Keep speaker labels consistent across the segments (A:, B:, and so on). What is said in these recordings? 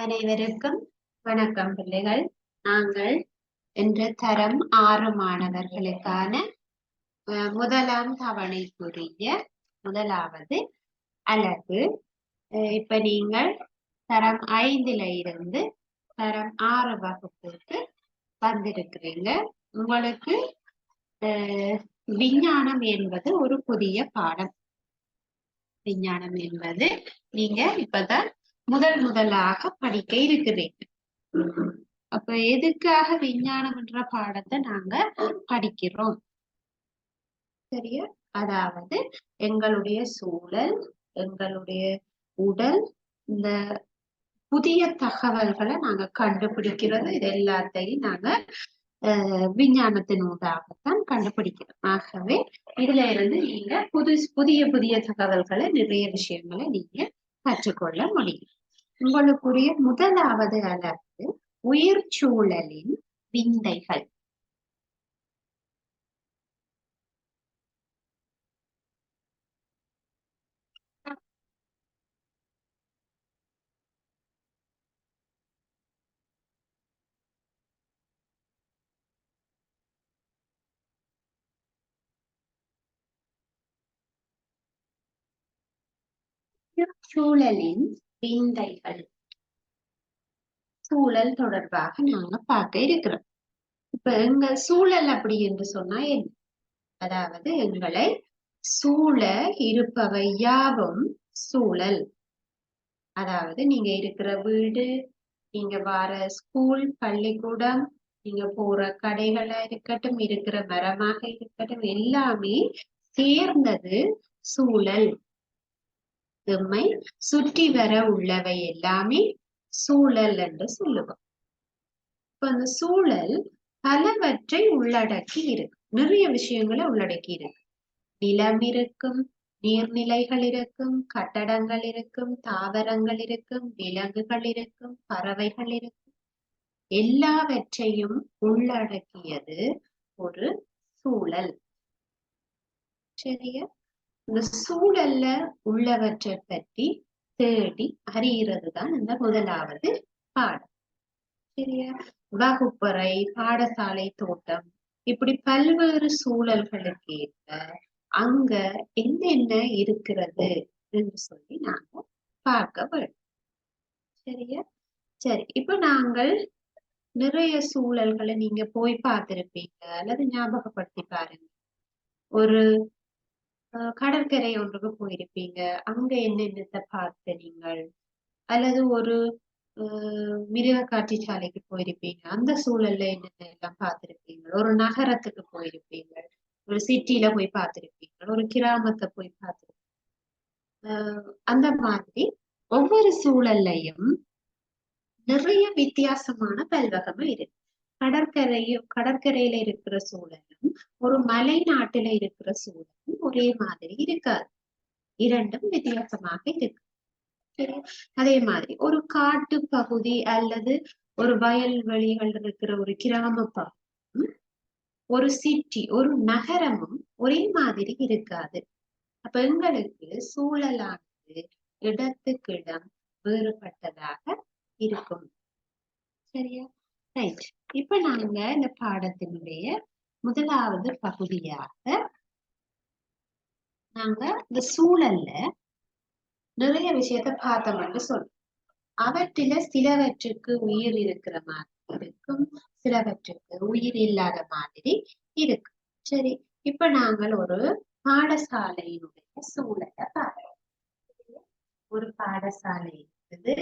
A: அனைவருக்கும் வணக்கம் பிள்ளைகள். நாங்கள் இன்று தரம் 6 மாணவர்களுக்கான முதலாம் தவணைக்குரிய முதலாவது அலகு. இப்ப நீங்கள் தரம் 5ல இருந்து தரம் 6 வகுப்புக்கு வந்திருக்கிறீங்க. உங்களுக்கு விஞ்ஞானம் என்பது ஒரு புதிய பாடம். விஞ்ஞானம் என்பது நீங்க இப்பதான் முதலாக படிக்க இருக்கிறீங்க. அப்ப எதுக்காக விஞ்ஞானம் என்ற பாடத்தை நாங்க படிக்கிறோம்? சரியா? அதாவது எங்களுடைய சூழல், எங்களுடைய உடல், இந்த புதிய தகவல்களை நாங்க கண்டுபிடிக்கிறது, இது எல்லாத்தையும் நாங்க விஞ்ஞானத்தின் ஊடாகத்தான் கண்டுபிடிக்கிறோம். ஆகவே இதுல இருந்து நீங்க புதிய புதிய தகவல்களை, நிறைய விஷயங்களை நீங்க கற்றுக்கொள்ள முடியும். உங்களுக்குரிய முதலாவது அலகு உயிர் சூழலின் விந்தைகள். சூழலின் விந்தைகள், சூழல் தொடர்பாக நாங்க பார்க்க இருக்கிறோம். இப்ப எங்க சூழல் அப்படி என்று சொன்னா என்ன? அதாவது எங்களை சூழ இருப்பவை யாவும் சூழல். அதாவது நீங்க இருக்கிற வீடு, நீங்க வார ஸ்கூல், பள்ளிக்கூடம், நீங்க போற கடைகளா இருக்கட்டும், இருக்கிற மரமாக இருக்கட்டும், எல்லாமே சேர்ந்தது சூழல். எம்மை சுற்றி வர உள்ளவை எல்லாமே சூழல் என்று சொல்லுவோம். இப்ப அந்த சூழல் பலவற்றை உள்ளடக்கி இருக்கு, நிறைய விஷயங்களை உள்ளடக்கி இருக்கு. நிலம் இருக்கும், நீர்நிலைகள் இருக்கும், கட்டடங்கள் இருக்கும், தாவரங்கள் இருக்கும், விலங்குகள் இருக்கும், பறவைகள் இருக்கும். எல்லாவற்றையும் உள்ளடக்கியது ஒரு சூழல். சரியா? இந்த சூழல்ல உள்ளவற்றை பற்றி தேடி அறிகிறது தான் இந்த முதலாவது பாடம். சரியா? வகுப்பறை, பாடசாலை, தோட்டம், இப்படி பல்வேறு சூழல்களுக்கு ஏற்ப அங்க என்னென்ன இருக்கிறது என்று சொல்லி நாங்க பார்க்க வேண்டும். சரியா? சரி, இப்ப நாங்கள் நிறைய சூழல்களை நீங்க போய் பார்த்திருப்பீங்க அல்லது ஞாபகப்படுத்தி பாருங்க. ஒரு கடற்கரை ஒன்றுக்கு போயிருப்பீங்க, அங்க என்னென்னத்தை பார்த்த நீங்கள், அல்லது ஒரு மிருக காட்சி சாலைக்கு போயிருப்பீங்க, அந்த சூழல்ல என்னென்ன எல்லாம் பார்த்திருப்பீங்க. ஒரு நகரத்துக்கு போயிருப்பீங்க, ஒரு சிட்டில போய் பார்த்திருப்பீங்க, ஒரு கிராமத்தை போய் பார்த்திருப்பீங்க. அந்த மாதிரி ஒவ்வொரு சூழல்லையும் நிறைய வித்தியாசமான பல்வகமும் இருக்கு. கடற்கரையில இருக்கிற சூழலும் ஒரு மலை நாட்டுல இருக்கிற சூழலும் ஒரே மாதிரி இருக்காது. இரண்டும் வித்தியாசமாக இருக்கு. சரி, அதே மாதிரி ஒரு காட்டு பகுதி அல்லது ஒரு வயல்வெளிகள் இருக்கிற ஒரு கிராம பகுதி, ஒரு சிட்டி, ஒரு நகரமும் ஒரே மாதிரி இருக்காது. அப்ப எங்களுக்கு சூழலானது இடத்துக்கு இடம் வேறுபட்டதாக இருக்கும். சரியா? ரைட். இப்ப நாங்க இந்த பாடத்தினுடைய முதலாவது பகுதியாக நாங்க இந்த சூழல்ல நிறைய விஷயத்த பார்த்தோம்னு சொல்றோம். அவற்றில சிலவற்றுக்கு உயிர் இருக்கிற மாதிரி இருக்கும், சிலவற்றுக்கு உயிர் இல்லாத மாதிரி இருக்கு. சரி, இப்ப நாங்கள் ஒரு பாடசாலையினுடைய சூழலை பார்க்கிறோம். ஒரு பாடசாலை இருக்குது.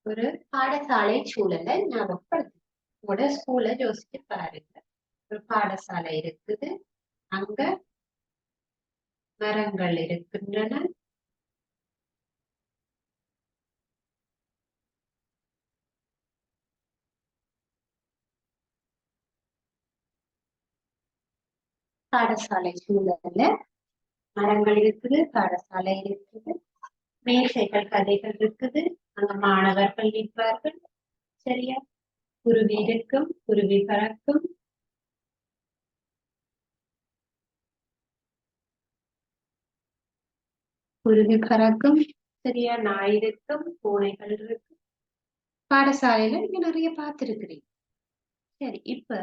A: ஒரு பாடசாலை சூழலை ஞாபகப்படுத்து. உங்களோட ஸ்கூலை யோசிச்சு பாருங்க. ஒரு பாடசாலை இருக்குது, அங்க மரங்கள் இருக்கின்றன, பாடசாலை சூழல்ல மரங்கள் இருக்குது, பாடசாலை இருக்குது, மேசைகள் கதைகள் இருக்குது, அங்க மாணவர்கள் நிற்பார்கள். சரியா? குருவி இருக்கும், குருவி பறக்கும், குருவி பறக்கும். சரியா? நாய் இருக்கும், பூனைகள் இருக்கும். பாடசாலையில நீங்க நிறைய பார்த்திருக்கிறீங்க. சரி, இப்ப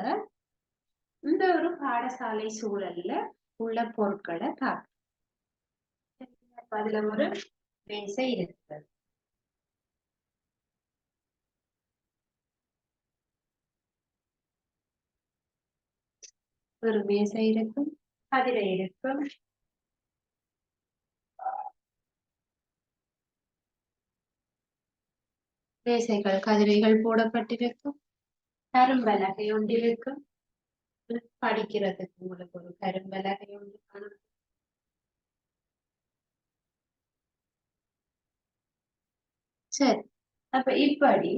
A: இந்த ஒரு பாடசாலை சூழல்ல உள்ள பொருட்களை பார்க்க. அதுல ஒரு மேசை இருக்கிறது. ஒரு மேசை இருக்கும், கதிரை இருக்கும், மேசைகள் கதிரைகள் போடப்பட்டிருக்கும், கரும்பலகை ஒன்றிருக்கும். படிக்கிறதுக்கு உங்களுக்கு ஒரு கரும்பலகை ஒன்று காணும். சரி, அப்ப இப்படி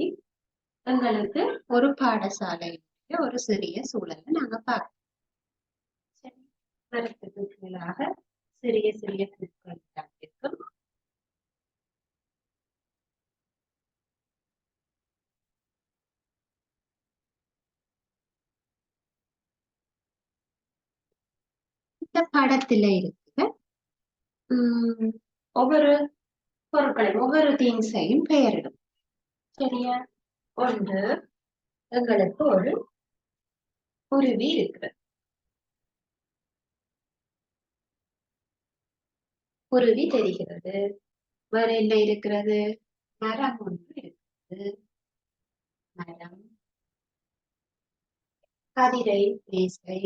A: எங்களுக்கு ஒரு பாடசாலை ஒரு சிறிய சூழலை நாங்க பார்க்கணும். சரி, மரத்துக்கு கீழாக சிறிய சிறிய பூக்கள் இருக்கும். இந்த படத்துல இருக்கு ஒவ்வொரு பொருட்களையும் ஒவ்வொரு திங்ஸையும் பெயரிடும். சரியா? ஒன்று, எங்களுக்கு ஒரு குருவி இருக்கு. குருவி தெரிகிறது. வேற என்ன இருக்கிறது? மரம் ஒன்று இருக்குது. மரம், கதிரை, மேசை,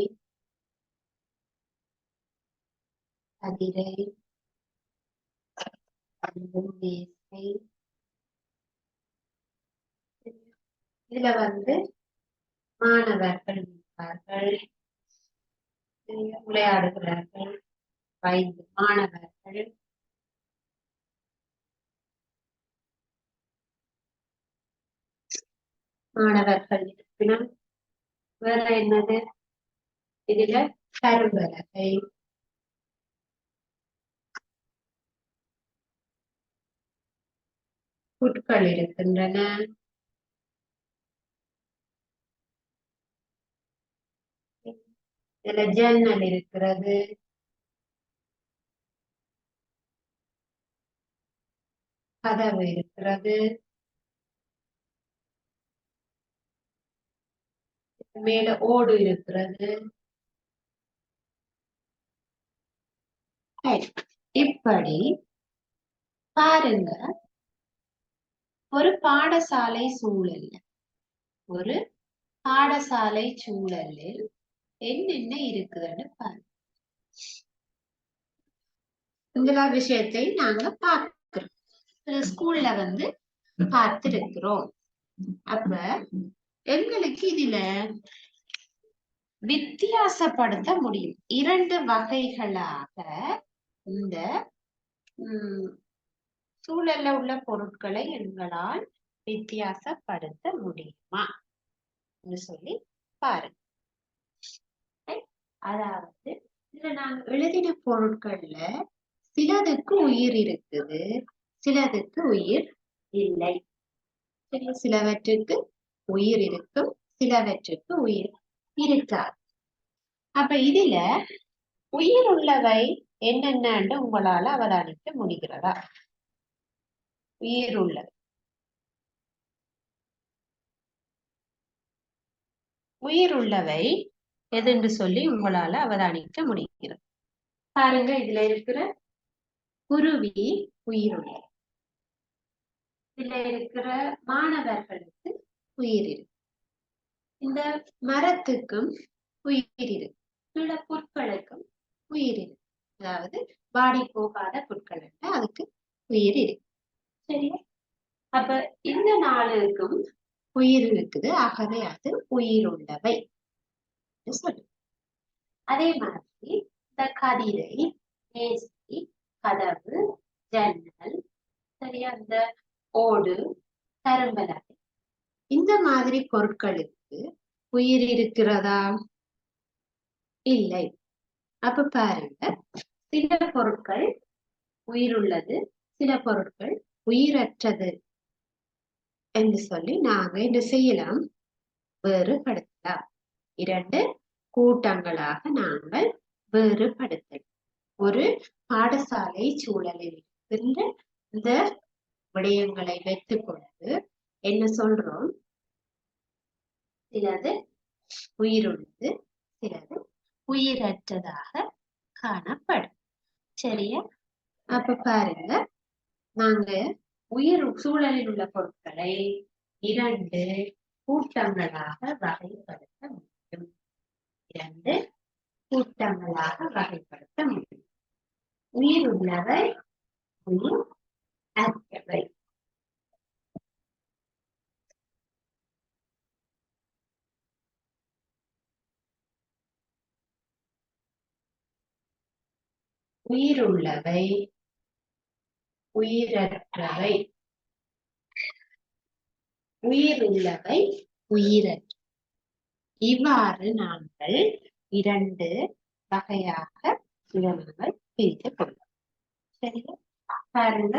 A: கதிரை, மேசை. இதுல மாணவர்கள் இருப்பார்கள், விளையாடுகிறார்கள். 5 மாணவர்கள். மாணவர்கள் இருப்பினும் வேற என்னது? இதுல கரும்பலகை, புட்கள் இருக்கின்றன. இதுல ஜன்னல் இருக்கிறது. கதவு இருக்கிறது. மேல ஓடு இருக்கிறது. இப்படி பாருங்க, ஒரு பாடசாலை சூழல்ல ஒரு பாடசாலை சூழலில் என்னென்ன இருக்குதுன்னு பாருங்க. இந்த விஷயத்தை நாங்க பார்க்கிறோம், ஸ்கூல்ல பார்த்திருக்கிறோம். அப்ப எங்களுக்கு இதுல வித்தியாசப்படுத்த முடியும். 2 வகைகளாக இந்த சூழல்ல உள்ள பொருட்களை எங்களால் வித்தியாசப்படுத்த முடியுமா சொல்லி பாருங்க. அதாவது இதுல நாங்க எழுதின பொருட்கள்ல சிலதுக்கு உயிர் இருக்குது, சிலதுக்கு உயிர் இல்லை. சிலவற்றுக்கு உயிர் இருக்கும், சிலவற்றுக்கு உயிர் இருக்காது. அப்ப இதுல உயிர் உள்ளவை என்னென்னு உங்களால அவதானிக்க முடிகிறதா? உயிர் உள்ளவை, உயிர் உள்ளவை எதுன்னு சொல்லி உங்களால அவதானிக்க முடிகிறது. பாருங்க, இதுல இருக்கிற குருவி உயிருள்ளது. இதுல இருக்கிற மாணவர்களுக்கு உயிர் இருக்கு. இந்த மரத்துக்கும் உயிர் இருக்கு. சில பொருட்களுக்கும் உயிர் இருக்கு. அதாவது வாடி போகாத பொருட்கள் அதுக்கு உயிர் இருக்கு. சரியா? அப்ப இந்த 4க்கும் உயிர் இருக்குது. ஆகவே அது உயிர் உள்ளவை சொல்லு. அதே மாதிரி இந்த கதிரை, மேசை, கதவு, ஜன்னல், சரியா, இந்த ஓடு, கரும்பலகை, இந்த மாதிரி பொருட்களுக்கு உயிர் இருக்கிறதா? இல்லை. அப்ப பாருங்க, சில பொருட்கள் உயிருள்ளது, சில பொருட்கள் உயிரற்றது என்று சொல்லி நாங்க என்ன செய்யலாம், வேறுபடுத்தலாம். இரண்டு கூட்டங்களாக நாங்கள் வேறுபடுத்தலாம். ஒரு பாடசாலை சூழலில் இருக்கின்ற இந்த விடயங்களை வைத்துக்கொண்டு என்ன சொல்றோம், சிலது உயிருள்ளது, சிலது உயிரற்றதாக காணப்படும். சரியா? அப்ப பாருங்க, நாங்க உயிர் சூழலில் உள்ள பொருட்களை இரண்டு கூட்டங்களாக வகைப்படுத்த முடியும். இரண்டு கூட்டங்களாக வகைப்படுத்த முடியும். உயிர் உள்ளவை, உயிர் அற்றவை. உயிருள்ளவை, உயிரற்றவை. உயிருள்ளவை, உயிரற்ற. இவ்வாறு நாங்கள் இரண்டு வகையாக நாங்கள் பிரித்துக் கொள்ளலாம். சரியா? பாருங்க,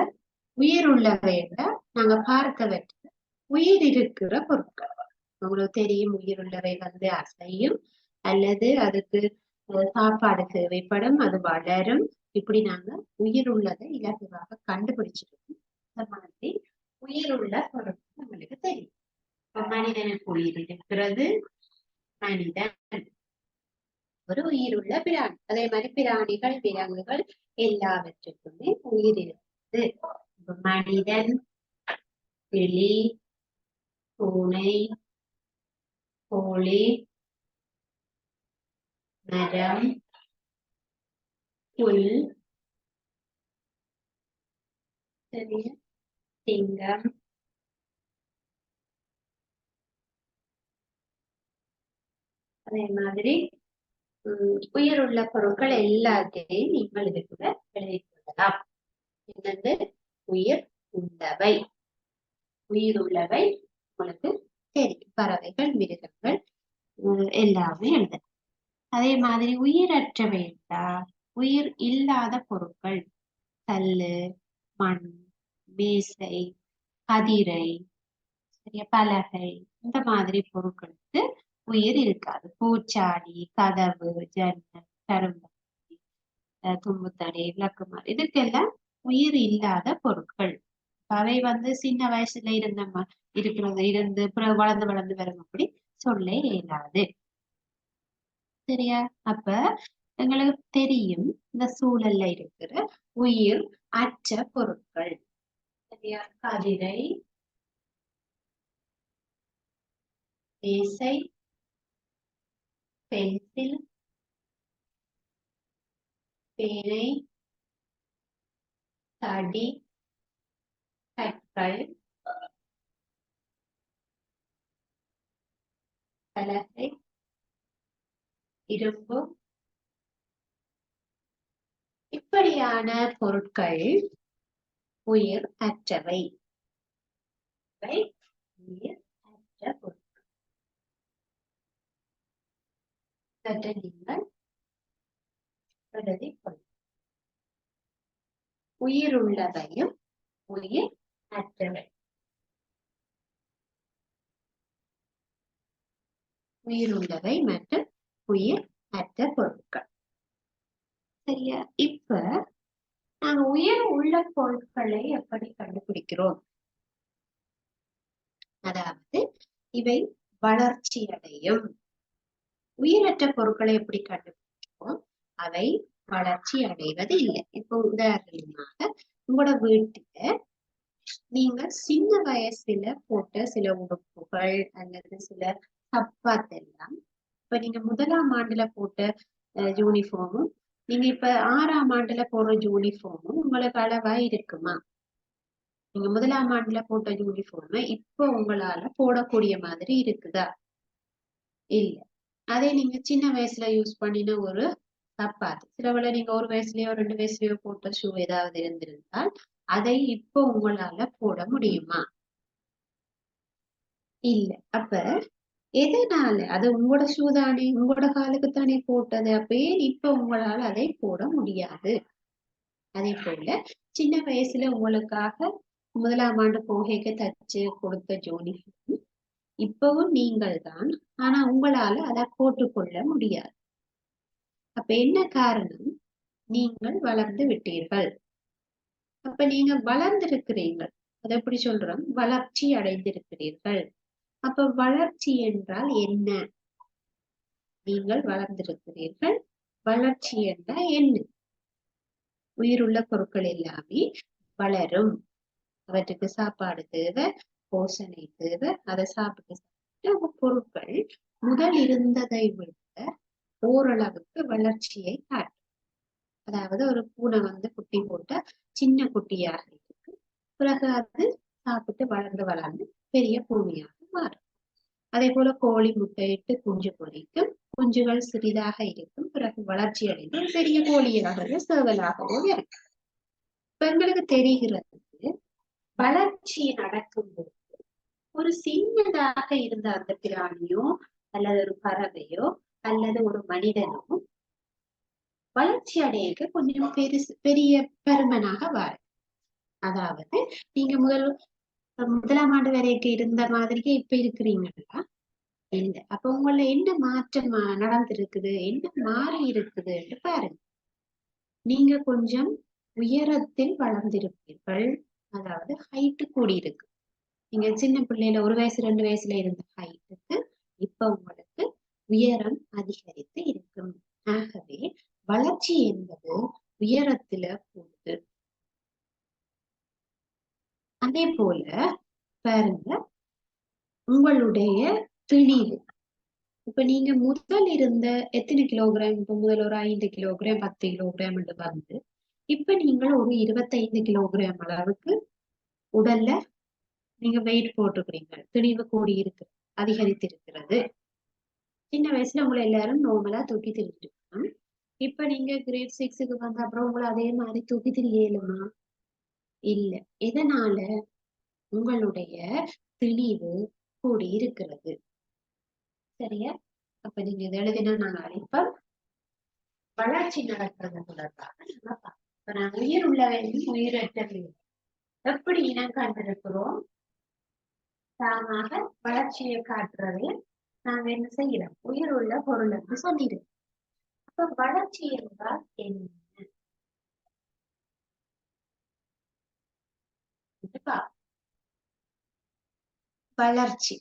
A: உயிர் உள்ளவையில நாங்க பார்த்தவற்ற உயிர் இருக்கிற பொருட்கள். உங்களுக்கு தெரியும், உயிர் உள்ளவை வந்து அசையும் அல்லது அதுக்கு சாப்பாடு தேவைப்படும், அது வளரும். இப்படி நாங்க உயிர் உள்ளதை இலகுவாக கண்டுபிடிச்சிருக்கோம். இந்த மாதிரி உயிர் உள்ள பொருட்கள் நம்மளுக்கு தெரியும். மனிதனுக்கு உயிர் இருக்கிறது, மனிதன் ஒரு உயிர் உள்ள பிராணி. அதே மாதிரி பிராணிகள், விலங்குகள் எல்லாவற்றுக்குமே உயிர் இருக்குது. மனிதன், கிளி, பூனை, கோழி, மரம், புல், சிங்கம், அதே மாதிரி உயிருள்ள பொருட்கள் எல்லாத்தையும் நீங்கள் இதுக்குள்ள எழுதிக் கொள்ளலாம். என்னது? உயிர் உள்ளவை. உயிர் உள்ளவை உங்களுக்கு தெரியும், பறவைகள், மிருகங்கள் எல்லாமே எழுத. அதே மாதிரி உயிரற்றவை என்றால் உயிர் இல்லாத பொருட்கள், கல்லு, மண், மேசை, கதிரை, பலகை, இந்த மாதிரி பொருட்களுக்கு உயிர் இருக்காது. பூச்சாடி, கதவு, ஜன்னல், கரும்பு, தும்புத்தடி, விளக்குமாறு, இதுக்கெல்லாம் உயிர் இல்லாத பொருட்கள். அவை வந்து சின்ன வயசுல இருந்து வளர்ந்து வளர்ந்து வரும் அப்படி சொல்ல இயலாது. சரியா? அப்ப எங்களுக்கு தெரியும் இந்த சூழல்ல இருக்கிற உயிர் அற்ற பொருட்கள். சரியா? கதிரை, மேசை, பென்சில், பேனை, தடி, கற்கள், பலகை, இரும்பு, இப்படியான பொருட்கள் உயிர் அற்றவை. உயிர் அற்ற பொருட்கள். சற்று நீங்கள் எழுதிக் கொள்ளுங்கள். உயிர் உள்ளவையும் உயிர் அற்றவை. உயிர் உள்ளவை மற்றும் உயிர் அற்ற பொருட்கள். சரியா? இப்ப நாங்க உயிர் உள்ள பொருட்களை எப்படி கண்டுபிடிக்கிறோம்? அதாவது இவை வளர்ச்சி அடையும். உயிரற்ற பொருட்களை எப்படி கண்டுபிடிக்கிறோம்? அவை வளர்ச்சி அடைவது இல்லை. இப்போ உதாரணமாக உங்களோட வீட்டுல நீங்க சின்ன வயசுல போட்ட சில உடுப்புகள் அல்லது சில சப்பாத்தெல்லாம் இப்ப நீங்க 1ஆம் ஆண்டுல போட்ட யூனிஃபார்மும் நீங்க இப்ப 6ஆம் ஆண்டுல போடுற யூனிஃபார்மும் உங்களுக்கு அளவா இருக்குமா? நீங்க 1ஆம் ஆண்டுல போட்ட யூனிஃபார்மை இப்போ உங்களால போடக்கூடிய மாதிரி இருக்குதா? இல்ல. அதே நீங்க சின்ன வயசுல யூஸ் பண்ணின ஒரு சப்பாத்து, சிலவேளை நீங்க ஒரு வயசுலயோ 2 வயசுலயோ போட்ட ஷூ ஏதாவது இருந்திருந்தால் அதை இப்போ உங்களால போட முடியுமா? இல்ல. அப்ப எதனால? அது உங்களோட ஷூ தானே, உங்களோட காலுக்கு தானே போட்டது. அப்ப ஏன் இப்ப உங்களால அதை போட முடியாது? அதே போல சின்ன வயசுல உங்களுக்காக 1ஆம் ஆண்டு போகைக்கு தச்சு கொடுத்த யூனிஃபார்ம் இப்பவும் நீங்கள் தான். ஆனா உங்களால அதை போட்டுக்கொள்ள முடியாது. அப்ப என்ன காரணம்? நீங்கள் வளர்ந்து விட்டீர்கள். அப்ப நீங்க வளர்ந்திருக்கிறீர்கள். அதை எப்படி சொல்றோம்? வளர்ச்சி அடைந்திருக்கிறீர்கள். அப்ப வளர்ச்சி என்றால் என்ன? நீங்கள் வளர்ந்திருக்கிறீர்கள். வளர்ச்சி என்றால் என்ன? உயிருள்ள பொருட்கள் எல்லாமே வளரும். அவற்றுக்கு சாப்பாடு தேவை, போஷணை தேவை. அதை சாப்பிட்டு பொருட்கள் முதல் இருந்ததை விட ஓரளவுக்கு வளர்ச்சியை காட்டும். அதாவது ஒரு பூனை குட்டி போட்ட சின்ன குட்டியாக இருக்கு. பிறகு அது சாப்பிட்டு வளர்ந்து வளர்ந்து பெரிய பூனையாக மாறும். அதே போல கோழி முட்டையிட்டு குஞ்சு பொரிக்கும். குஞ்சுகள் சிறிதாக இருக்கும். பிறகு வளர்ச்சி அடைந்து பெரிய கோழியாகவோ சேவலாகவோ இருக்கும். இப்ப எங்களுக்கு தெரிகிறது வளர்ச்சி நடக்கும்போது ஒரு சின்னதாக இருந்த அந்த பிராணியோ அல்லது ஒரு பறவையோ அல்லது ஒரு மனிதனோ வளர்ச்சி அடைய கொஞ்சம் பெரிய பருமனாக வரும். அதாவது நீங்க 1ஆம் ஆண்டு வரைக்கும் இருந்த மாதிரியே இப்ப இருக்கிறீங்களா? இல்ல. அப்ப உங்கள என்ன மாற்றம் நடந்திருக்குது, என்ன மாறி இருக்குது என்று பாருங்க. நீங்க கொஞ்சம் உயரத்தில் வளர்ந்திருப்பீர்கள். அதாவது ஹைட்டு கூடியிருக்கு. நீங்க சின்ன பிள்ளையில 1 வயசு 2 வயசுல இருந்த ஹைட்டுக்கு இப்ப உங்களுக்கு உயரம் அதிகரித்து இருக்கும். ஆகவே வளர்ச்சி என்பது உயரத்துல கூடுது. அதே போல பாருங்க, உங்களுடைய திணிவு. இப்ப நீங்க முதல் இருந்த எத்தனை கிலோகிராம்? இப்ப முதல் ஒரு 5 கிலோகிராம் 10 கிலோகிராம் வந்து இப்ப நீங்கள் ஒரு 25 கிலோகிராம் அளவுக்கு உடல்ல நீங்க வெயிட் போட்டுக்கிறீங்க. திணிவு கூடி இருக்கு, அதிகரித்திருக்கிறது. சின்ன வயசுல உங்களை எல்லாரும் நார்மலா தூக்கி திரிஞ்சிருக்கணும். இப்ப நீங்க கிரேட் 6க்கு வந்த அப்புறம் உங்களை அதே மாதிரி தூக்கி திரியலுமா? இல்ல. எதனால? உங்களுடைய திணிவு கூடி இருக்கிறது. சரியா? அப்ப நீங்க இதை எழுதினா நான் அழைப்பேன். வளர்ச்சி நடக்கிறது தொடர்பாக நம்ம பார்ப்போம். இப்ப நான் உயிர் உள்ளவையும் உயிரற்றவையும் எப்படி இனம் கண்டிருக்கிறோம்? தாமாக வளர்ச்சியை காட்டுறதை நாங்க என்ன செய்யறோம்? உயிர் உள்ள பொருள் என்று சொல்லிடுறோம். அப்ப வளர்ச்சி என்றால் என்ன? வளர்ச்சி.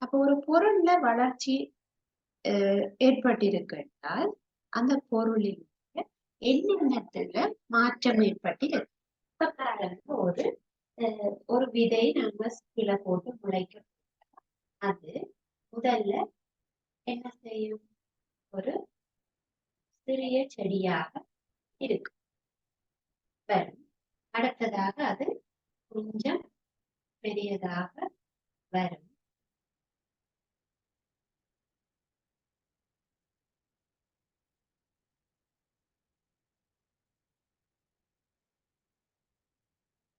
A: அப்ப ஒரு பொருள்ல வளர்ச்சி ஏற்பட்டிருக்கின்றால் அந்த பொருளில் என்னென்னத்துல மாற்றம் ஏற்பட்டிருக்கு. இப்ப பாருங்க, ஒரு விதை நாங்க கீழே போட்டு முளைக்க அது முதல்ல என்ன செய்யும்? ஒரு சிறிய செடியாக இருக்கு. அடுத்ததாக அது கொஞ்சம் பெரியதாக வரும்.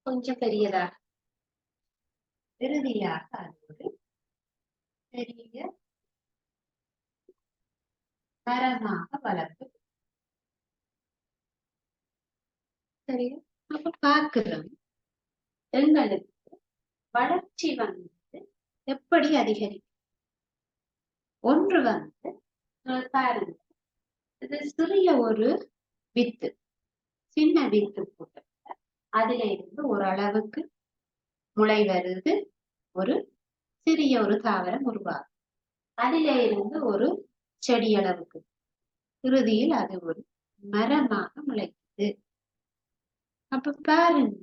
A: கொஞ்சம் பெரியதாக இறுதியாக அது ஒரு பெரிய மரமாக வளர்ந்து. சரியா? அப்ப பார்க்கிறோம் எங்களுக்கு வளர்ச்சி எப்படி அதிகரிக்கும்? ஒன்று பாருங்க, இது சிறிய ஒரு வித்து, சின்ன வித்து போட்டு அதுல இருந்து ஓரளவுக்கு முளை வருது, ஒரு சிறிய ஒரு தாவரம் உருவாகும். அதில இருந்து ஒரு செடி அளவுக்கு இறுதியில் அது ஒரு மரமாக முளைக்குது. அப்ப பாருங்க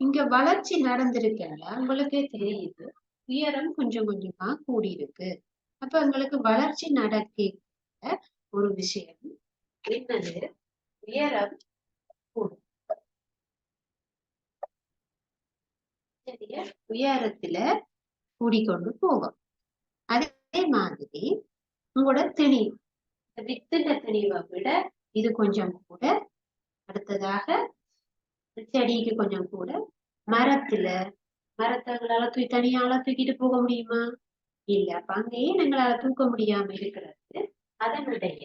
A: இங்க வளர்ச்சி நடந்திருக்கல, உங்களுக்கே தெரியுது உயரம் கொஞ்சம் கொஞ்சமா கூடியிருக்கு. அப்ப உங்களுக்கு வளர்ச்சி நடக்க ஒரு விஷயம் என்னது? உயரம் கூடும். சரியா? உயரத்துல கூடிக்கொண்டு போகும். அதே மாதிரி உங்களோட திணிவு, வித்துட திணிவை விட இது கொஞ்சம் கூட, அடுத்ததாக செடிக்கு கொஞ்சம் கூட, மரத்துல மரத்தங்களால தனியால தூக்கிட்டு போக முடியுமா? இல்ல. அப்ப அங்கேயே எங்களால தூக்க முடியாம இருக்கிறது அதனுடைய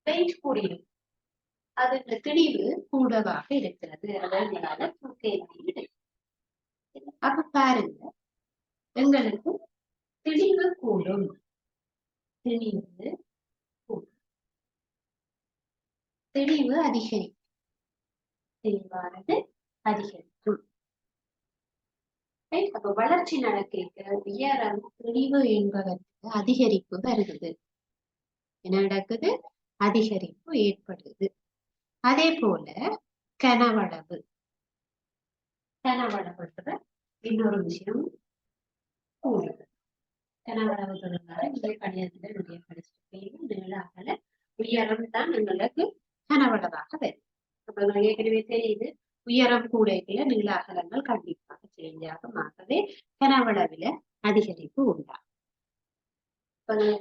A: வெயிட் கூடியும் அதனுடைய திணிவு கூடவாக இருக்கிறது. அதனால தூக்க இயலாது. அப்ப பாருங்க, எங்களுக்கு திணிவு கூடும். திணிவு கூடும். திணிவு அதிகரிக்கும். தெளிவானது அதிகரிக்கும். அப்ப வளர்ச்சி நடக்க உயரம் திணிவு என்பதற்கு அதிகரிப்பு வருகிறது. என்ன நடக்குது? அதிகரிப்பு ஏற்படுது. அதே போல கனவளவு இன்னொரு விஷயம் கூடுது. கனவளவு தொடர்பாக நீங்க கணிதத்துல நிறைய படிச்சிருப்பீங்க. நீள அகல உயரம் தான் எங்களுக்கு கனவளவாக வரும். அப்ப எங்களுக்கு ஏற்கனவே தெரியுது, உயரம் கூடையில நீள அகலங்கள் கண்டிப்பாக சேஞ்ச் ஆகும். ஆகவே கனவளவில அதிகரிப்பு உண்டாகும்.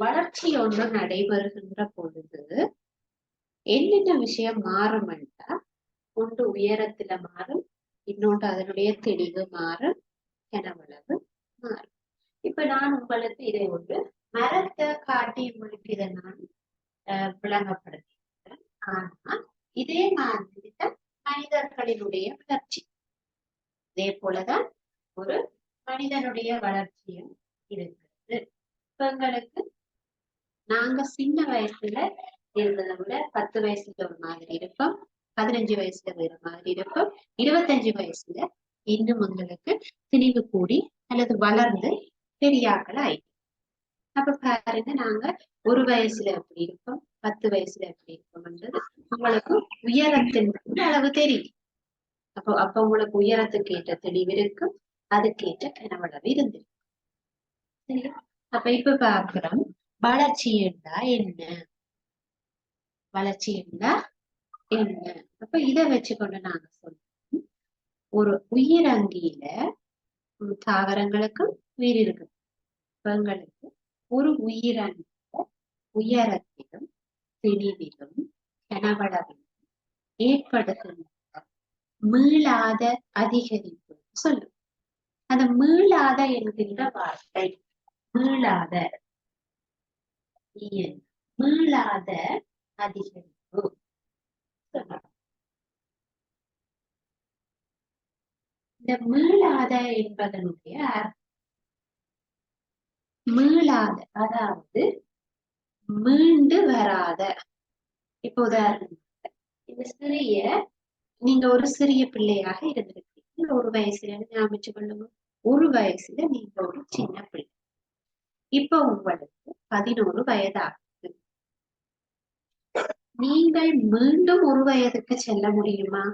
A: வளர்ச்சி ஒன்று நடைபெறுகின்ற பொழுது என்னென்ன விஷயம் மாறும் என்றால், ஒன்று உயரத்துல மாறும், இன்னொன்று அதனுடைய தெளிவு மாறும், கனவளவு மாறும். இப்ப நான் உங்களுக்கு இதை ஒரு மரத்தை காட்டி உங்களுக்கு இதை நான் விளங்கப்படுத்திக்கிறேன். ஆனா இதே மாதிரிதான் மனிதர்களினுடைய வளர்ச்சி. இதே போலதான் ஒரு மனிதனுடைய வளர்ச்சியும் இருக்கிறது. இப்ப எங்களுக்கு நாங்க சின்ன வயசுல இருந்ததை விட 10 வயசுல ஒரு மாதிரி இருப்போம், 15 வயசுல வேற மாதிரி இருப்போம், 25 வயசுல இன்னும் உங்களுக்கு திணிவு கூடி அல்லது வளர்ந்து பெரியாக்கள் ஆயிடும். அப்ப பாருங்க, நாங்க ஒரு வயசுல எப்படி இருப்போம், 10 வயசுல எப்படி இருப்போம்ன்றது உங்களுக்கு உயரத்தின் அளவு தெரியும். அப்ப உங்களுக்கு உயரத்துக்கு ஏற்ற தெளிவு இருக்கும், அதுக்கேற்ற கனவளவு இருந்திருக்கும். சரியா? அப்ப இப்ப பாக்குறோம், வளர்ச்சி என்றா என்ன? வளர்ச்சி என்றா என்ன? அப்ப இதை வச்சுக்கொண்டு நாங்க சொல்றோம், ஒரு உயிரங்கியில தாவரங்களுக்கும் உயிர் இருக்கு. எங்களுக்கு ஒரு உயிரங்கில உயரத்திலும் தெளிவிலும் கனவளவிலும் ஏற்படுகின்ற மீளாத அதிகரிப்பு சொல்லும். அந்த மீளாத என்கின்ற வார்த்தை, மீளாத மீளாத அதிகரிப்பு. இந்த மீளாத என்பதனுடைய மீளாத, அதாவது மீண்டு வராத. இப்போ உதாரணமாக, இந்த சிறிய நீங்க ஒரு சிறிய பிள்ளையாக இருந்திருக்கீங்க. ஒரு வயசுல ஞாபகம் கொள்ளுங்க, ஒரு வயசுல நீங்க ஒரு சின்ன பிள்ளை. இப்ப உங்களுக்கு 11 வயதாகுது. நீங்கள் மீண்டும் ஒரு வயதுக்கு செல்ல முடியுமா?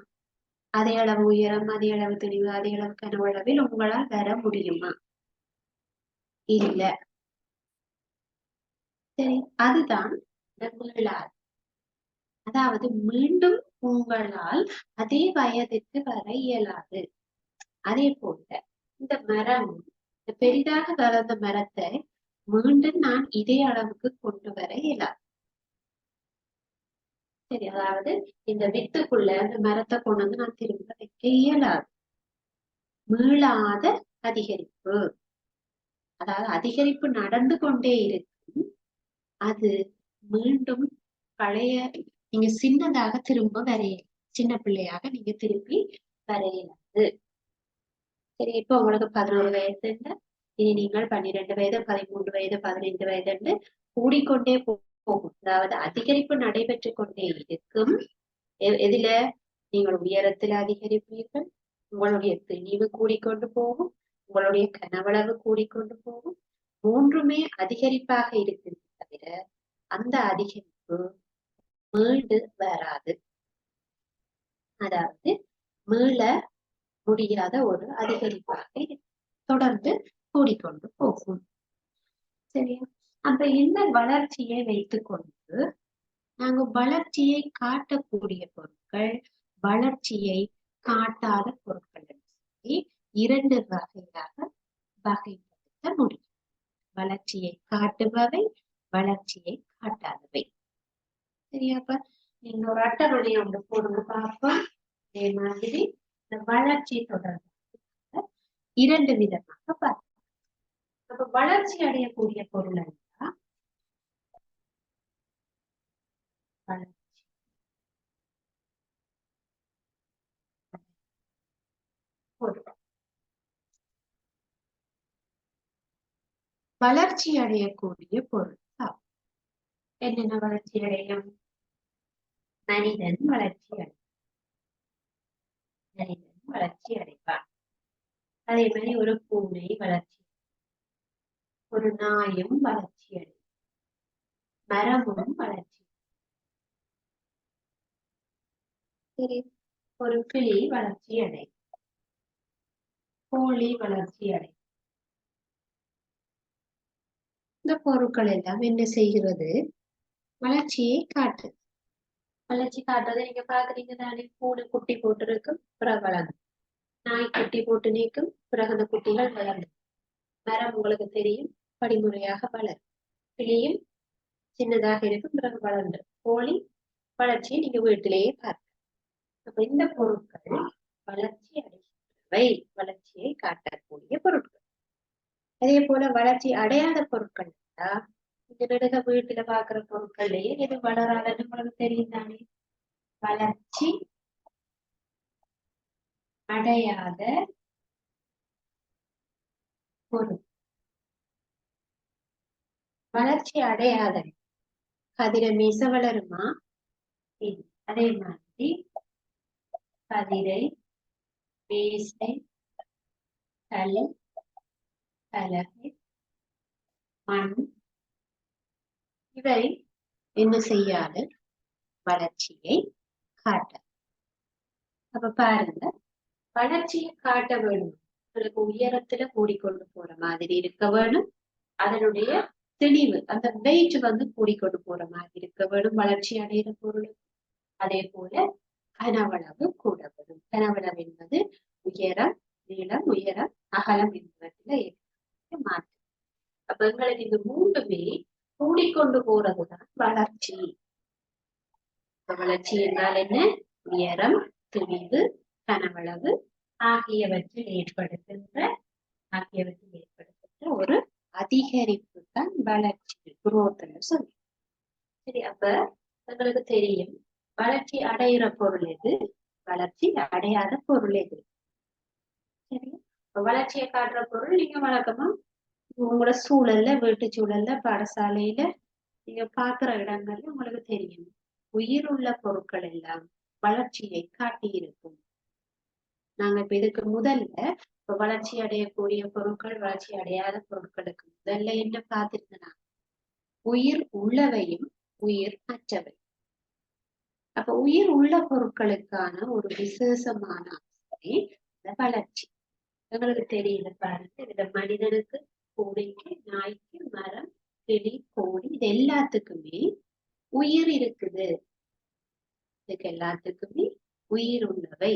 A: அதே அளவு உயரம், அதே அளவு தெளிவு, அதே அளவு கனவளவில் உங்களால் வர முடியுமா? இல்ல. சரி, அதுதான் மீளாது. அதாவது மீண்டும் உங்களால் அதே வயதுக்கு வர இயலாது. அதே போல இந்த மரம், பெரிதாக வளர்ந்த மரத்தை மீண்டும் நான் இதே அளவுக்கு கொண்டு வர இயலாது. சரி, அதாவது இந்த வித்துக்குள்ள இந்த மரத்தை கொண்டு வந்து நான் திரும்ப வைக்க இயலாது. மீளாத அதிகரிப்பு, அதாவது அதிகரிப்பு நடந்து கொண்டே இருக்கும். அது மீண்டும் பழைய, நீங்க சின்னதாக திரும்ப வரையல, சின்ன பிள்ளையாக நீங்க திருப்பி வரையலாது. சரி, இப்ப உங்களுக்கு 11 வயசு, இனி நீங்கள் 12 வயது, 13 வயது, 15 வயது என்று கூடிக்கொண்டே போகும். அதாவது அதிகரிப்பு நடைபெற்று கொண்டே இருக்கும். எதுல? நீங்கள் உயரத்தில் அதிகரிப்பீர்கள், உங்களுடைய தெளிவு கூடிக்கொண்டு போகும், உங்களுடைய கனவளவு கூடிக்கொண்டு போகும். மூன்றுமே அதிகரிப்பாக இருக்கிறது தவிர அந்த அதிகரிப்பு மீண்டு வராது. அதாவது மீள முடியாத ஒரு அதிகரிப்பாக தொடர்ந்து கூடிக்கொண்டு போகும். சரியா? அப்ப இந்த வளர்ச்சியை வைத்துக் கொண்டு நாங்க வளர்ச்சியை காட்டக்கூடிய பொருட்கள், வளர்ச்சியை காட்டாத பொருட்கள் சொல்லி 2 வகையாக வகைப்படுத்த முடியும். வளர்ச்சியை காட்டுபவை, வளர்ச்சியை காட்டாதவை. சரியாப்ப நீங்க ஒரு அட்டவணையை போடுங்க பார்ப்போம். அதே மாதிரி இந்த வளர்ச்சி தொடர்பாக இரண்டு விதமாக பார்க்கலாம். அப்ப வளர்ச்சி அடையக்கூடிய பொருள் என்றா வளர்ச்சி பொருள். வளர்ச்சி அடையக்கூடிய பொருள் என்னென்ன வளர்ச்சி அடையும்? மனிதன் வளர்ச்சி அடையும், மனிதன் வளர்ச்சி அடைவான். அதே மாதிரி ஒரு பூனை வளர்ச்சி, ஒரு நாயும் வளர்ச்சி அடையும், மரமும் வளர்ச்சி, சரி, ஒரு கிளி வளர்ச்சி அடையும், கோழி வளர்ச்சி அடையும். இந்த பொருட்கள் எல்லாம் என்ன செய்கிறது? வளர்ச்சியை காட்டு. வளர்ச்சி காட்டுறதை நீங்க பாக்குறீங்க தானே. பூனை குட்டி போட்டு இருக்கும், பிறகு வளர்ந்து. நாய் குட்டி போட்டு நீக்கும், பிறகு அந்த குட்டிகள் வளர்ந்து. மரம் உங்களுக்கு தெரியும், படிமுறையாக வளரும். கிளியும் சின்னதாக இருக்கும், பிறகு வளர்ந்து. கோழி வளர்ச்சியை நீங்க வீட்டிலேயே பார்க்க. அப்ப இந்த பொருட்கள் வளர்ச்சி அடைகின்றவை, வளர்ச்சியை காட்டக்கூடிய பொருட்கள். அதே போல வளர்ச்சி அடையாத பொருட்கள் இந்த நெடுக வீட்டுல பாக்குற பொருட்கள்லயே எது வளராதுன்னு உங்களுக்கு தெரியும் தானே. வளர்ச்சி அடையாத பொருள். வளர்ச்சி அடையாத கதிர மீச வளருமா? அதே மாதிரி கதிரை, மீசை, தலை, பலகை, மண் இவை என்ன செய்யாது? வளர்ச்சியை காட்ட. அப்ப பாருங்க, வளர்ச்சியை காட்ட வேணும். உங்களுக்கு உயரத்துல கூடிக்கொண்டு போற மாதிரி இருக்க வேணும். அதனுடைய தெளிவு, அந்த வெயிட் கூடிக்கொண்டு போற மாதிரி இருக்க வேணும் வளர்ச்சி அடைகிற பொருள். அதே போல கனவளவு கூட வரும். கனவளவு என்பது உயரம், நீளம், உயரம், அகலம் என்பவற்றில மாற்று. அப்ப எங்களுக்கு இந்த மூன்றுமே கூடிக்கொண்டு போறதுதான் வளர்ச்சி. வளர்ச்சி என்றால் என்ன? உயரம், தெளிவு, கனவளவு ஆகியவற்றில் ஏற்படுகின்ற ஒரு அதிகரிப்பு தான் வளர்ச்சி, குரோத்னு சொல்லி. சரி, அப்ப எங்களுக்கு தெரியும் வளர்ச்சி அடைகிற பொருள் எது, வளர்ச்சி அடையாத பொருள் எது. சரி, வளர்ச்சியை காட்டுற பொருள் நீங்க வழக்கமா உங்களோட சூழல்ல, வீட்டு சூழல்ல, பாடசாலையில நீங்க பாக்குற இடங்கள்ல உங்களுக்கு தெரியும். உயிர் உள்ள பொருட்கள் எல்லாம் வளர்ச்சியை காட்டி இருக்கும். நாங்க இப்ப இதுக்கு முதல்ல வளர்ச்சி அடையக்கூடிய பொருட்கள், வளர்ச்சி அடையாத பொருட்களுக்கு முதல்ல என்ன பார்த்திருந்தனா, உயிர் உள்ளவையும் உயிர் அற்றவை. அப்ப உயிர் உள்ள பொருட்களுக்கான ஒரு விசேஷமான அம்சமே வளர்ச்சி. எங்களுக்கு தெரியல பாருங்க, இதுல மனிதனுக்கு, பூனைக்கு, நாய்க்கு, மரம், கிளி, கோழி இது எல்லாத்துக்குமே உயிர் இருக்குது. இதுக்கு எல்லாத்துக்குமே உயிர் உள்ளவை.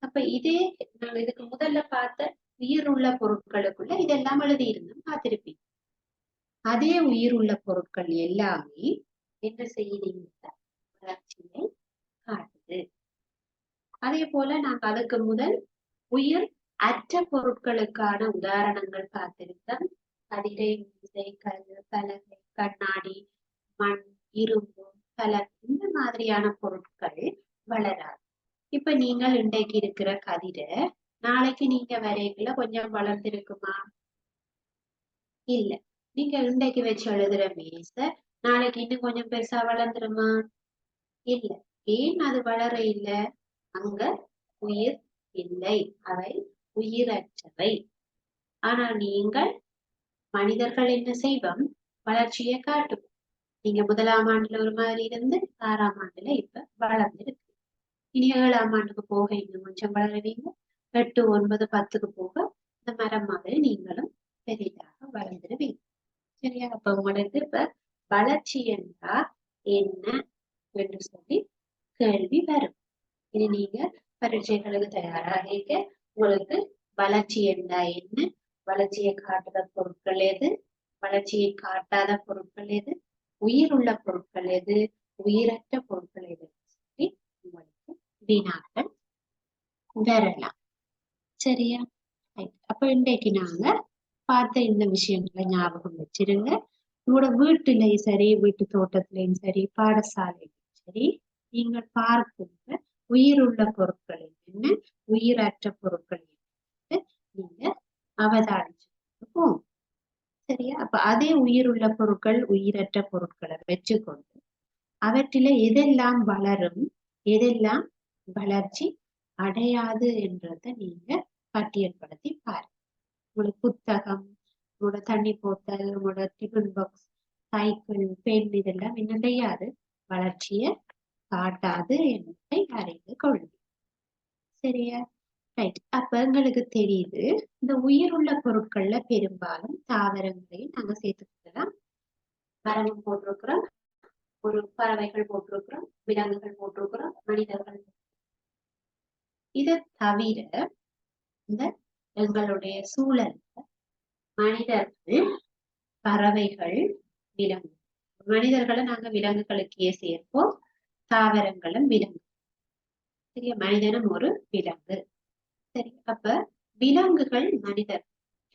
A: அப்ப இதே நாங்க இதுக்கு முதல்ல பார்த்த உயிர் உள்ள பொருட்களுக்குள்ள இதெல்லாம் எழுதியிருந்தோம், பார்த்திருப்பீங்க. அதே உயிர் உள்ள பொருட்கள் எல்லாமே என்ன செய்யுறீங்க? வளர்ச்சியை காட்டுது. அதே போல நாங்க அதுக்கு முதல் உயிர் அற்ற பொருட்களுக்கான உதாரணங்கள் பார்த்திருந்தோம். கதிரை, மீசை, கல், பலகை, கண்ணாடி, மண், இரும்பு, கலர் இந்த மாதிரியான பொருட்கள் வளராது. இப்ப நீங்கள் இன்றைக்கு இருக்கிற கதிரை நாளைக்கு நீங்க வரைக்குள்ள கொஞ்சம் வளர்ந்திருக்குமா? இல்ல. நீங்க இன்றைக்கு வச்சு எழுதுற மேசை நாளைக்கு இன்னும் கொஞ்சம் பெருசா வளர்ந்துருமா? இல்ல. ஏன் அது வளர இல்ல? அங்க உயிர் இல்லை, அவை உயிரற்றவை. ஆனால் நீங்கள் மனிதர்கள் என்ன செய்வோம்? வளர்ச்சியை காட்டும். நீங்க முதலாம் ஆண்டுல ஒரு மாதிரி இருந்து 6ஆம் ஆண்டுல இப்ப வளர்ந்துருக்கு. இனி 7ஆம் ஆண்டுக்கு போக இன்னும் கொஞ்சம் வளருவீங்க. 8, 9, 10க்கு போக இந்த மரம் மாதிரி நீங்களும் பெரிதாக வளர்ந்துருவீங்க. சரியா? அப்ப உங்களுக்கு இப்ப வளர்ச்சி என்றா என்ன என்று சொல்லி கேள்வி வரும். இனி நீங்க பரீட்சைகளுக்கு தயாராக உங்களுக்கு வளர்ச்சி என்றா என்ன, வளர்ச்சியை காட்டுற பொருட்கள் எது, வளர்ச்சியை காட்டாத பொருட்கள் எது, உயிர் உள்ள பொருட்கள் எது, உயிரற்ற பொருட்கள் எது சொல்லி உங்களுக்கு வினாக்கள் வரலாம். சரியா? அப்ப இன்றைக்கு நாங்க பார்த்த இந்த விஷயங்களை ஞாபகம் வச்சிருங்க. உங்களோட வீட்டுலயும் சரி, வீட்டு தோட்டத்திலையும் சரி, பாடசாலையிலும் சரி, நீங்கள் பார்க்கின்ற உயிருள்ள பொருட்கள் என்ன, உயிரற்ற பொருட்கள் என்ன நீங்க அவதானிச்சு போங்க. சரியா? அப்ப அதே உயிருள்ள பொருட்கள், உயிரற்ற பொருட்களை வச்சுக்கொண்டு அவற்றில எதெல்லாம் வளரும், எதெல்லாம் வளர்ச்சி அடையாது என்றத நீங்க பட்டியல்படுத்தி பாருங்க. உங்களோட புத்தகம், உங்களோட தண்ணி போத்தல், உங்களோட டிஃபன் பாக்ஸ், சைக்கிள், பென் இதெல்லாம் என்ன செய்யாது, வளர்ச்சியை காட்டாது என்பதை அறிந்து கொள்ளுங்க. சரியா? ரைட். அப்ப எங்களுக்கு தெரியுது இந்த உயிருள்ள பொருட்கள்ல பெரும்பாலும் தாவரங்களையும் நாங்க சேர்த்துக்கலாம். மரம் போட்டிருக்கிறோம், ஒரு பறவைகள் போட்டிருக்கிறோம், விலங்குகள் போட்டிருக்கிறோம், மனிதர்கள். இதை தவிர இந்த எங்களுடைய சூழல் மனிதர்கள், பறவைகள், விலங்கு. மனிதர்களை நாங்க விலங்குகளுக்கே சேர்ப்போம், தாவரங்களும் விலங்கு. சரியா? மனிதனும் ஒரு விலங்கு. சரி, அப்ப விலங்குகள் மனிதர்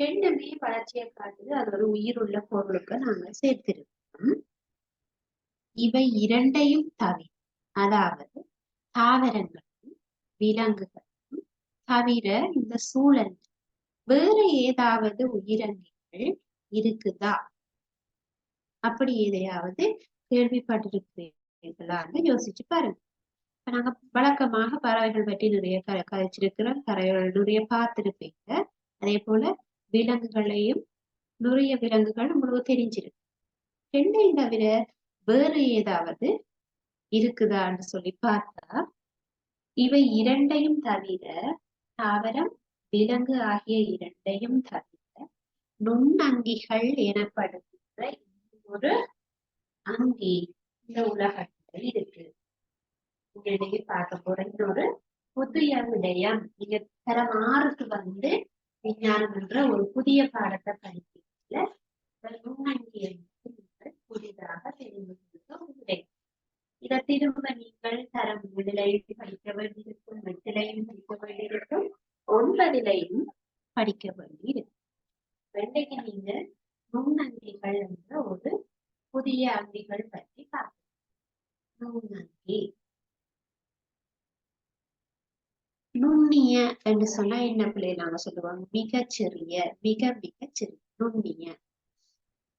A: ரெண்டுமே வளர்ச்சியை காட்டுது. அது ஒரு உயிருள்ள பொருளுக்கு நாங்க சேர்த்திருக்கோம். இவை இரண்டையும் தவிர, அதாவது தாவரங்களும் விலங்குகளும் தவிர இந்த சூழல் வேற ஏதாவது உயிரினங்கள் இருக்குதா? அப்படி எதையாவது கேள்விப்பட்டிருக்கிறீர்களான்னு யோசிச்சு பாருங்க. இப்ப நாங்க வழக்கமாக பறவைகள் பற்றி நிறைய கதைச்சிருக்கிறோம், பறவைகள் நிறைய பார்த்திருப்பீங்க. அதே போல விலங்குகளையும் நிறைய விலங்குகள் உங்களுக்கு தெரிஞ்சிருக்கு. ரெண்டையும் தவிர வேறு ஏதாவது இருக்குதான்னு சொல்லி பார்த்தா, இவை இரண்டையும் தவிர, தாவரம் விலங்கு ஆகிய இரண்டையும் தவிர நுண்ணங்கிகள் எனப்படுகின்ற ஒரு அங்கி இந்த உலகத்தில் இருக்கு. இடையே பார்க்க போற இன்னொரு புதிய விடயம். நீங்க தரம் 6க்கு விஞ்ஞானம் என்ற ஒரு புதிய பாடத்தை படிக்கிறீங்க. நுண்ணங்கி என்பது நீங்கள் புதிதாக தெரிந்து கொள்ளும் விடயம். இதை திரும்ப நீங்கள் தரம் 7 படிக்க வேண்டியிருக்கும், 8 படிக்க வேண்டியிருக்கும், 9 படிக்க வேண்டியிருக்கும். இன்றைக்கு நீங்க நுண்ணங்கிகள் என்ற ஒரு புதிய அங்கிகள் பற்றி பார்க்கலாம். நுண்ணங்கி நுண்ணிய என்று சொன்னா என்ன பிள்ளை நாங்க சொல்லுவோம், மிகச்சிறிய, மிக மிகச்சிறிய நுண்ணிய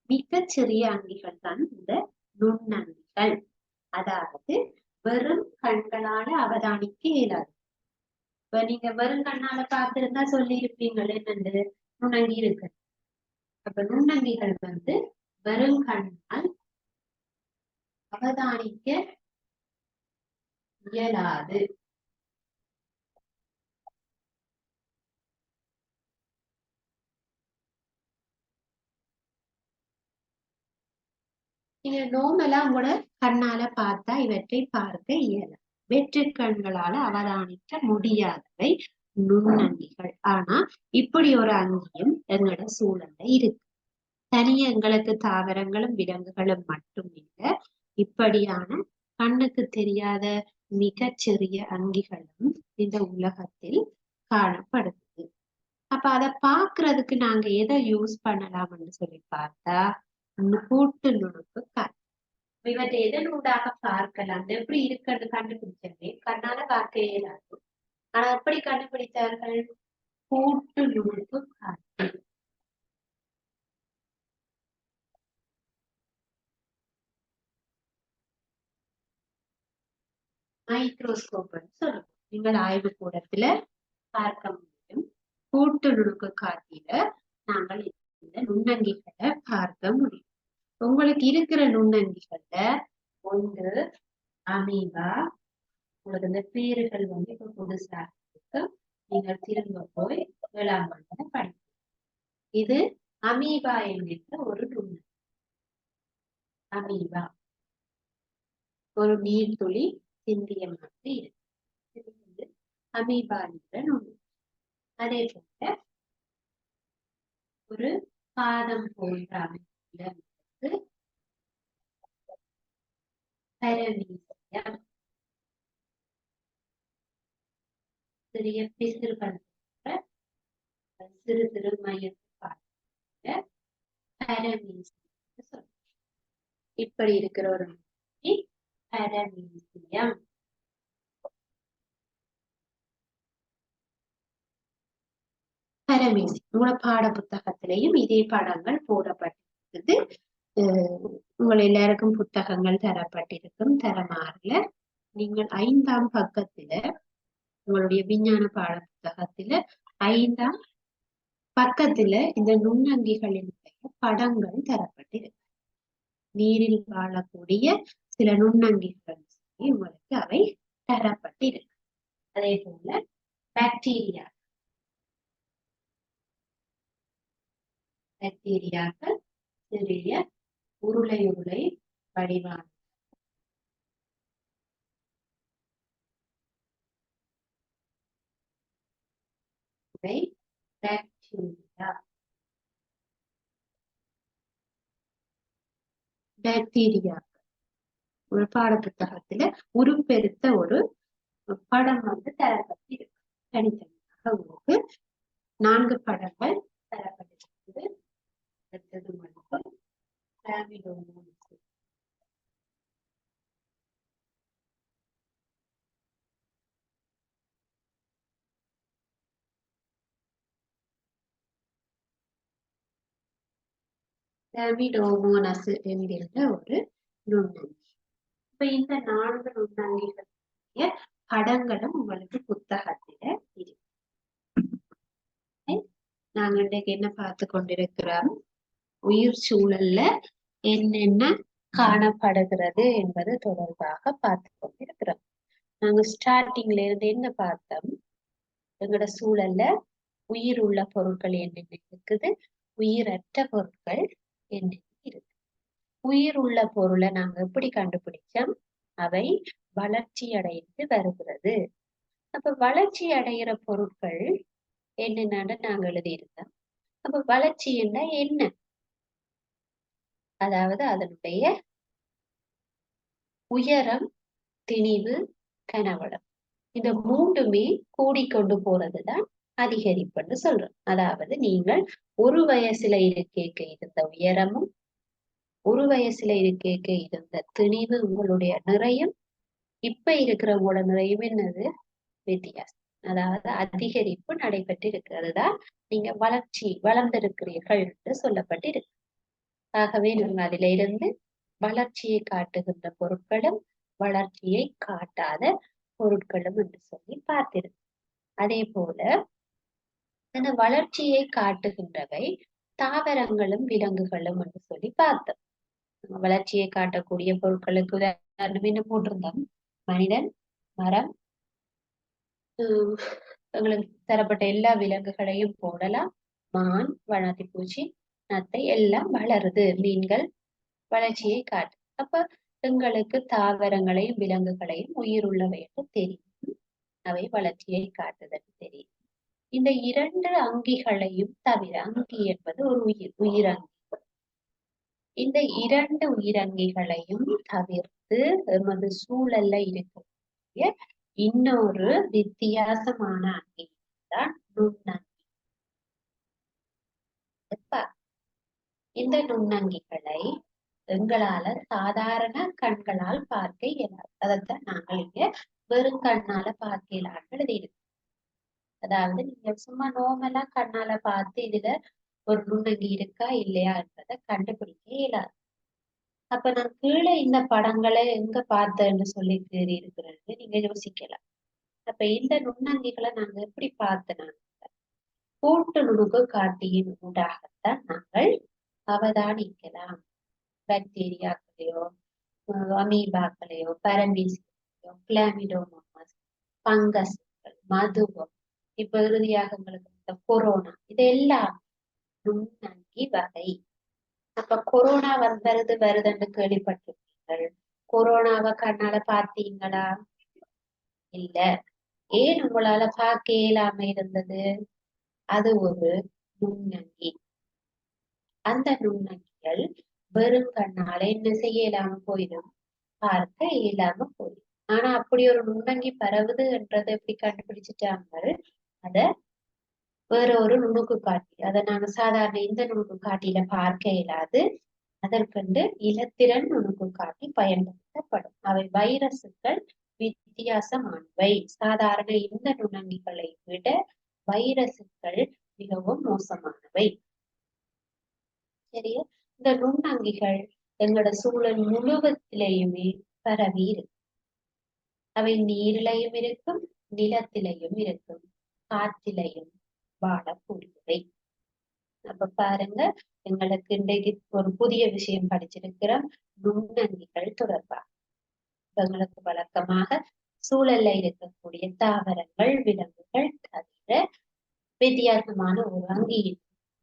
A: மிகச்சிறிய அங்கிகள் தான் இந்த நுண்ணங்கிகள். அதாவது வெறும் கண்களால அவதானிக்க இயலாது. இப்ப நீங்க வெறும் கண்ணால பார்த்திருந்தா சொல்லி இருப்பீங்களே என்னண்டு நுண்ணங்கி இருக்கு. அப்ப நுண்ணங்கிகள் வெறும் கண்ணால் அவதானிக்க இயலாது. நீங்க நோம்பலா உங்களோட கண்ணால பார்த்தா இவற்றை பார்க்க இயலும். வெற்று கண்களால அவதானிக்க முடியாதவை நுண்ணங்கிகள். ஆனா இப்படி ஒரு அங்கியும் எங்களோட சூழல்ல இருக்கு. தனியா எங்களுக்கு தாவரங்களும் விலங்குகளும் மட்டும் இல்லை, இப்படியான கண்ணுக்கு தெரியாத மிகச்சிறிய அங்கிகளும் இந்த உலகத்தில் காணப்படுது. அப்ப அதை பாக்குறதுக்கு நாங்க எதை யூஸ் பண்ணலாம்னு சொல்லி பார்த்தா கூட்டு நுணுக்கு காட்சி. இவற்றை எதனூடாக பார்க்கலாம், எப்படி இருக்கிறது கண்டுபிடிச்சவே கண்ணால பார்க்க இயலாது. ஆனா எப்படி கண்டுபிடித்தார்கள்? கூட்டு நுணுக்கு காட்சி. மைக்ரோஸ்கோப் சொல்லுவோம். நீங்கள் ஆய்வு கூடத்துல பார்க்க முடியும். கூட்டு நுணுக்கு காட்சியில நாங்கள் இந்த நுண்ணங்கிகளை பார்க்க முடியும். உங்களுக்கு இருக்கிற நுண்ணங்கிகள்ல ஒன்று அமீபா. உங்களுக்கு இந்த பேர்கள் இப்ப புதுசா இருக்கு. நீங்கள் திரும்ப போய் 7ஆம் ஆண்டுல படிக்கணும். இது அமீபா என்கின்ற ஒரு நுண்ணங்கி. அமீபா ஒரு நீர்த்துளி சிந்திய மாதிரி இருக்கு. இது அமீபா என்ற நுண்ணங்கி. அதே போல ஒரு பாதம் போன்ற அமைப்புல பரமீசியம், சிறிய பிசிறுகள் சிறு சிறு மையத்தை பரமீசியம். இப்படி இருக்கிற ஒரு பரமீசியம். பரமேசி உங்களோட பாட புத்தகத்திலையும் இதே படங்கள் போடப்பட்டிருக்குது. உங்கள் எல்லாருக்கும் புத்தகங்கள் தரப்பட்டிருக்கும். தரமாறுல நீங்கள் 5ஆம் பக்கத்துல உங்களுடைய விஞ்ஞான பாட புத்தகத்துல 5ஆம் பக்கத்துல இந்த நுண்ணங்கிகளினுடைய படங்கள் தரப்பட்டிருக்கு. நீரில் வாழக்கூடிய சில நுண்ணங்கிகள் உங்களுக்கு அவை தரப்பட்டிருக்கு. அதே போல பாக்டீரியா பாக்டீரியாக்கள் சிறிய உருளை உருளை வடிவான பாக்டீரியா. பாக்டீரியா ஒரு பாட புத்தகத்துல உருப்பெருத்த ஒரு படம் தரப்பட்டிருக்கு. தனித்தனியாக உங்களுக்கு 4 படங்கள் தரப்பட்டிருக்குது. அடுத்தது மட்டும் என்கின்ற ஒரு நுண்ணங்கி. இப்ப இந்த 4 நுண்ணங்கிகளுடைய படங்களும் உங்களுக்கு புத்தகத்தில இருக்கு. நாங்க இன்றைக்கு என்ன பார்த்து கொண்டிருக்கிறோம், உயிர் சூழல்ல என்னென்ன காணப்படுகிறது என்பது தொடர்பாக பார்த்து கொண்டிருக்கிறோம். நாங்க ஸ்டார்டிங்ல இருந்து என்ன பார்த்தோம், எங்களோட சூழல்ல உயிர் உள்ள பொருட்கள் என்னென்ன இருக்குது, உயிரற்ற பொருட்கள் என்னென்ன இருக்கு. உயிர் உள்ள பொருளை நாங்க எப்படி கண்டுபிடிச்சோம், அவை வளர்ச்சி அடைந்து வருகிறது. அப்ப வளர்ச்சி அடைகிற பொருட்கள் என்னென்னு நாங்க எழுதியிருந்தோம். அப்ப வளர்ச்சி என்ன, அதாவது அதனுடைய உயரம், திணிவு, கனவளம், இந்த 3மே கூடிக்கொண்டு போறதுதான் அதிகரிப்புன்னு சொல்றோம். அதாவது நீங்கள் ஒரு வயசுல இருக்க இருந்த உயரமும், ஒரு வயசுல இருக்க இருந்த திணிவு, உங்களுடைய நிறையும், இப்ப இருக்கிற உங்களோட நிறையும் என்னது வித்தியாசம். அதாவது அதிகரிப்பு நடைபெற்று இருக்கிறதுதான் நீங்க வளர்ந்திருக்கிறீர்கள் என்று சொல்லப்பட்டிருக்கு. ஆகவே நாங்க அதில இருந்து வளர்ச்சியை காட்டுகின்ற பொருட்களும் வளர்ச்சியை காட்டாத பொருட்களும் என்று சொல்லி பார்த்திருக்கோம். அதே போல அந்த வளர்ச்சியை காட்டுகின்றவை தாவரங்களும் விலங்குகளும் என்று சொல்லி பார்த்தோம். வளர்ச்சியை காட்டக்கூடிய பொருட்களுக்கு உதாரணம் என்ன போட்டிருந்தோம், மனிதன், மரம், எங்களுக்கு தரப்பட்ட எல்லா விலங்குகளையும் போடலாம். மான், வண்ணாத்தி பூச்சி, நத்தை எல்லாம் வளருது. மீன்கள் வளர்ச்சியை காட்டு. அப்ப எங்களுக்கு தாவரங்களையும் விலங்குகளையும் உயிர் உள்ளவை என்று தெரியும், அவை வளர்ச்சியை காட்டுதல் தெரியும். இந்த 2 அங்கிகளையும் தவிர, அங்கி என்பது ஒரு உயிரங்கி, இந்த 2 உயிரங்கிகளையும் தவிர்த்து எமது சூழல்ல இருக்கக்கூடிய இன்னொரு வித்தியாசமான அங்கி தான் நுண்ணங்கி. இந்த நுண்ணங்கிகளை எங்களால சாதாரண கண்களால் பார்க்க இயலாது. அதைத்தான் நாங்கள் இங்க வெறும் கண்ணால பார்க்க இயலாது எழுதியிருக்கு. அதாவது நீங்க சும்மா நோமெல்லாம் கண்ணால பார்த்து இதுல ஒரு நுண்ணங்கி இருக்கா இல்லையா என்பதை கண்டுபிடிக்க இயலாது. அப்ப நான் கீழே இந்த படங்களை எங்க பார்த்தேன்னு சொல்லி தேடி இருக்கிறது நீங்க யோசிக்கலாம். அப்ப இந்த நுண்ணங்கிகளை நாங்க எப்படி பார்த்தனா, கூட்டு நுணுக்கு காட்டியின் ஊடாகத்தான் நாங்கள் அவதானிக்கலாம். பாக்டீரியாக்களையோ, அமீபாக்களையோ, பரமீசியோ, கிளாமிடோமோனாஸ், பங்கஸ்கள், மதுவம், இப்ப இறுதியாக உங்களுக்கு கொரோனா, இதெல்லாம் நுண்ணங்கி வகை. அப்ப கொரோனா வருதுன்னு கேள்விப்பட்டிருக்கீங்கள். கொரோனாவை கண்ணால பார்த்தீங்களா? இல்ல. ஏன் உங்களால பார்க்க இயலாம இருந்தது? அது ஒரு நுண்ணங்கி. அந்த நுண்ணங்கிகள் வெறும் கண்ணால என்ன செய்யலாம போயிடும், பார்க்க இயலாம போயிடும். ஆனா அப்படி ஒரு நுண்ணங்கி பரவுது என்றதை எப்படி கண்டுபிடிச்சிட்டாங்க, அத வேற ஒரு நுணுக்கு காட்டி அதை நாங்க சாதாரண இந்த நுணுக்கு காட்டியில பார்க்க இயலாது. அதற்கென்று இலத்திரன் நுணுக்கு காட்டி பயன்படுத்தப்படும். அவை வைரசுகள் வித்தியாசமானவை. சாதாரண இந்த நுண்ணங்கிகளை விட வைரசுகள் மிகவும் மோசமானவை. சரியா? இந்த நுண்ணங்கிகள் எங்களோட சூழல் முழுவதிலேயுமே பரவி இருக்கு. அவை நீரிலையும் இருக்கும், நிலத்திலையும் இருக்கும், காற்றிலையும் வாழக்கூடியவை. அப்ப பாருங்க, எங்களுக்கு இன்றைக்கு ஒரு புதிய விஷயம் படிச்சிருக்கிறோம், நுண்ணங்கிகள் தொடர்பாக. எங்களுக்கு வழக்கமாக சூழல்ல இருக்கக்கூடிய தாவரங்கள், விலங்குகள் தவிர வித்தியாசமான ஒரு அங்கி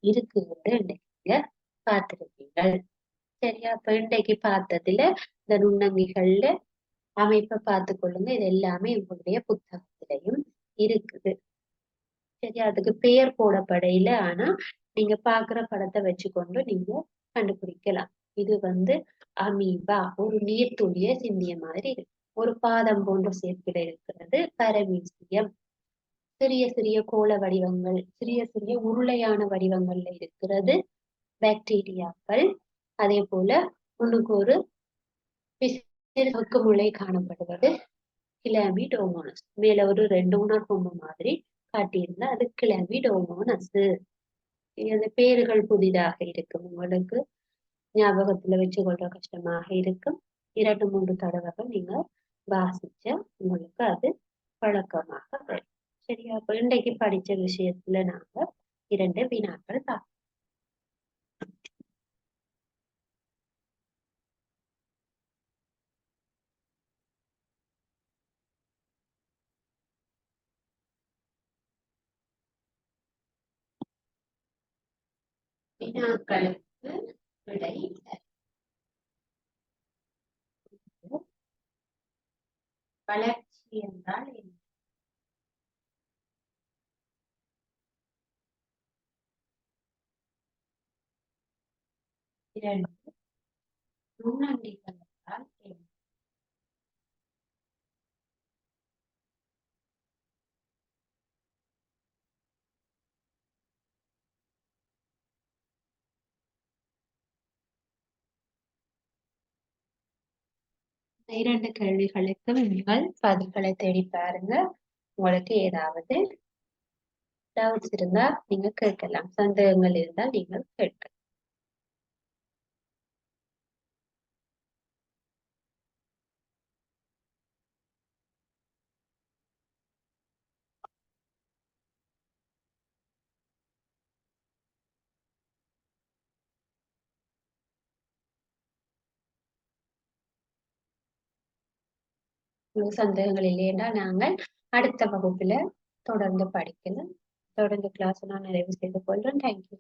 A: இருக்குன்னு நீங்க பார்த்திருப்பீங்கள். சரியா? அப்ப இன்றைக்கு பார்த்ததுல இந்த நுண்ணங்கிகள்ல அமைப்பை பார்த்து கொள்ளுங்க. இது எல்லாமே உங்களுடைய புத்தகத்திலையும் இருக்குது. சரியா? அதுக்கு பெயர் போடப்படையில, ஆனா நீங்க பாக்குற படத்தை வச்சுக்கொண்டு நீங்க கண்டுபிடிக்கலாம். இது அமீபா, ஒரு நீர்த்துளிய சிந்திய மாதிரி இருக்கு. ஒரு பாதம் போன்ற சேர்ப்பில இருக்கிறது பரமீசியம். சிறிய சிறிய கோள வடிவங்கள், சிறிய சிறிய உருளையான வடிவங்கள்ல இருக்கிறது பாக்டீரியாக்கள். அதே போல முன்னுக்கு ஒரு முளை காணப்படுவது கிளாமிடோமோனஸ். மேல ஒரு 2 உணர்கொம்பு மாதிரி காட்டியிருந்தா அது கிளாமிடோமோனஸ். அந்த பேர்கள் புதிதாக இருக்கும், உங்களுக்கு ஞாபகத்துல வச்சு கொள்ற கஷ்டமாக இருக்கும். 2-3 தடவைகள் நீங்க வாசிச்ச உங்களுக்கு அது பழக்கமாக வரும். சரியா? அப்ப இன்றைக்கு படிச்ச விஷயத்துல நாங்க 2 வினாக்கள் பார்ப்போம். வினாக்களுக்கு விடை வளர்ச்சி என்றால் என்ன? நுண்ணங்கிகள் என்றால் என்ன? இந்த 2 கேள்விகளுக்கு நீங்கள் பதில்களை தேடி பாருங்க. உங்களுக்கு ஏதாவது டவுட்ஸ் இருந்தா நீங்க கேட்கலாம், சந்தேகங்கள் இருந்தால் நீங்கள் கேட்கலாம். உங்களுக்கு சந்தேகங்கள் இல்லையா, நாங்கள் அடுத்த வகுப்புல தொடர்ந்து படிக்கலாம். தொடர்ந்து கிளாஸ் நான் நிறைவு செய்து கொள்றேன். தேங்க்யூ.